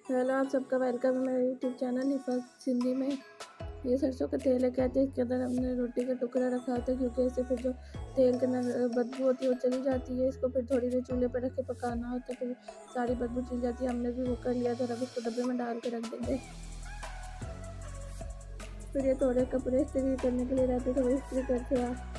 Hello, आप सबका welcome है मेरे यूट्यूब चैनल हिफाज सिंधी में। ये सरसों का तेल है, कहते हैं इसके अंदर हमने रोटी का टुकड़ा रखा होता है, क्योंकि इससे फिर जो तेल के अंदर बदबू होती है वो चली जाती है। इसको फिर थोड़ी देर चूल्हे पर रख के पकाना होता है, फिर सारी बदबू चली जाती है। हमने भी वो कर लिया था, अब इसको डब्बे में डाल के रख देंगे। फिर ये थोड़े कपड़े इस्त्री करने के लिए रहते थे, वो इस्त्री करके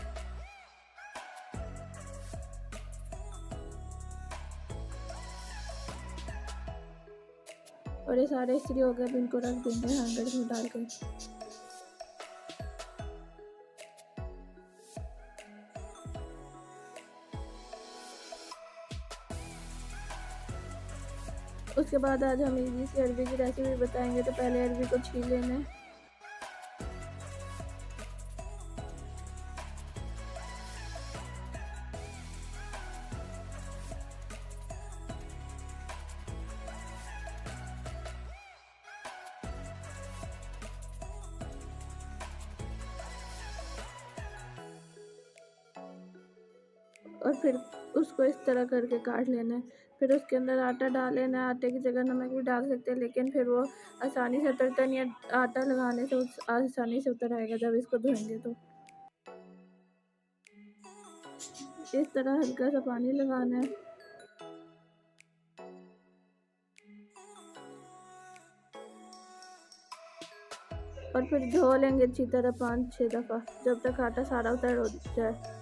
और ये सारे इस्त्री हो गए। अब इनको रख देंगे हैंगर में डाल के। उसके बाद आज हम इजी सी अरबी की रेसिपी बताएंगे। तो पहले अरबी को छील लेना है। और फिर उसको इस तरह करके काट लेना है। फिर उसके अंदर आटा डाल लेना है। आटे की जगह नमक भी डाल सकते हैं, लेकिन फिर वो आसानी से उतरता नहीं है। आटा लगाने से आसानी से उतर आएगा जब इसको धोएंगे। तो इस तरह हल्का सा पानी लगाना है और फिर धो लेंगे अच्छी तरह 5-6 दफ़ा, जब तक आटा सारा उतर हो जाए।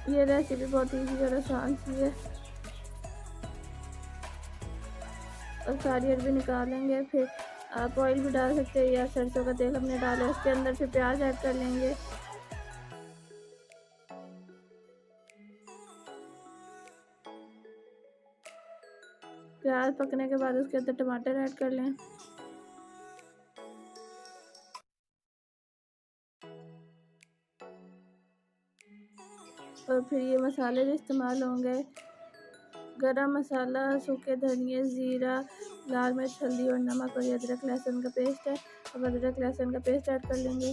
ये रेसिपी बहुत ईजी और आसान सी है। और सारी अरबी निकालेंगे। फिर आप ऑयल भी डाल सकते हैं, या सरसों का तेल हमने डाला उसके अंदर फिर प्याज ऐड कर लेंगे। प्याज पकने के बाद उसके अंदर टमाटर ऐड कर लें। और फिर ये मसाले जो इस्तेमाल होंगे, गरम मसाला, सूखे धनिया, ज़ीरा, लाल मिर्च, हल्दी और नमक। और ये अदरक लहसुन का पेस्ट है। अब अदरक लहसुन का पेस्ट ऐड कर लेंगे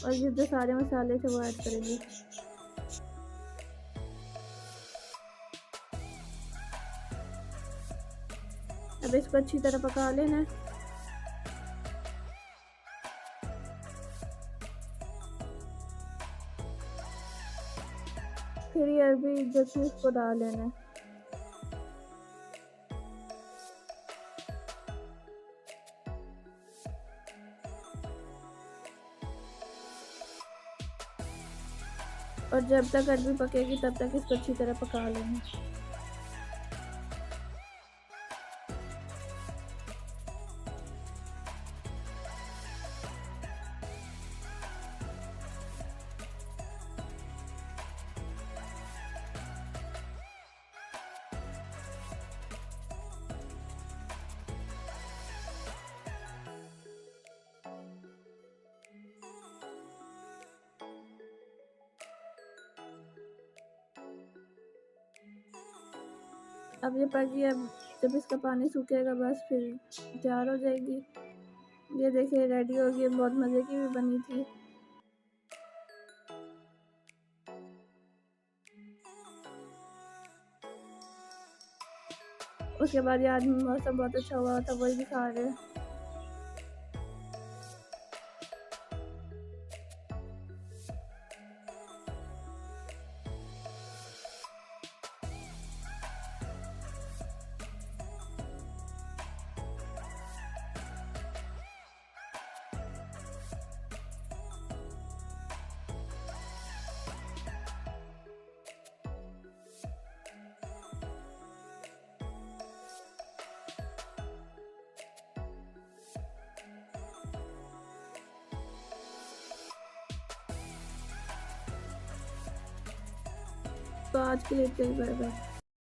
और ये जो सारे मसाले थे वो ऐड करेंगे। अब इसको अच्छी तरह पका लेना है। फिर ये अरबी जो थी उसको डाल लेना है। और जब तक अरबी पकेगी तब तक इसको अच्छी तरह पका लेना है। अब ये पक गई। अब जब इसका पानी सूखेगा बस फिर तैयार हो जाएगी। ये देखिए रेडी हो गई। बहुत मज़े की भी बनी थी। उसके बाद ये आज मौसम बहुत अच्छा हुआ था, वही भी खा रहे हैं। तो आज के लिए इतना ही, बाय बाय।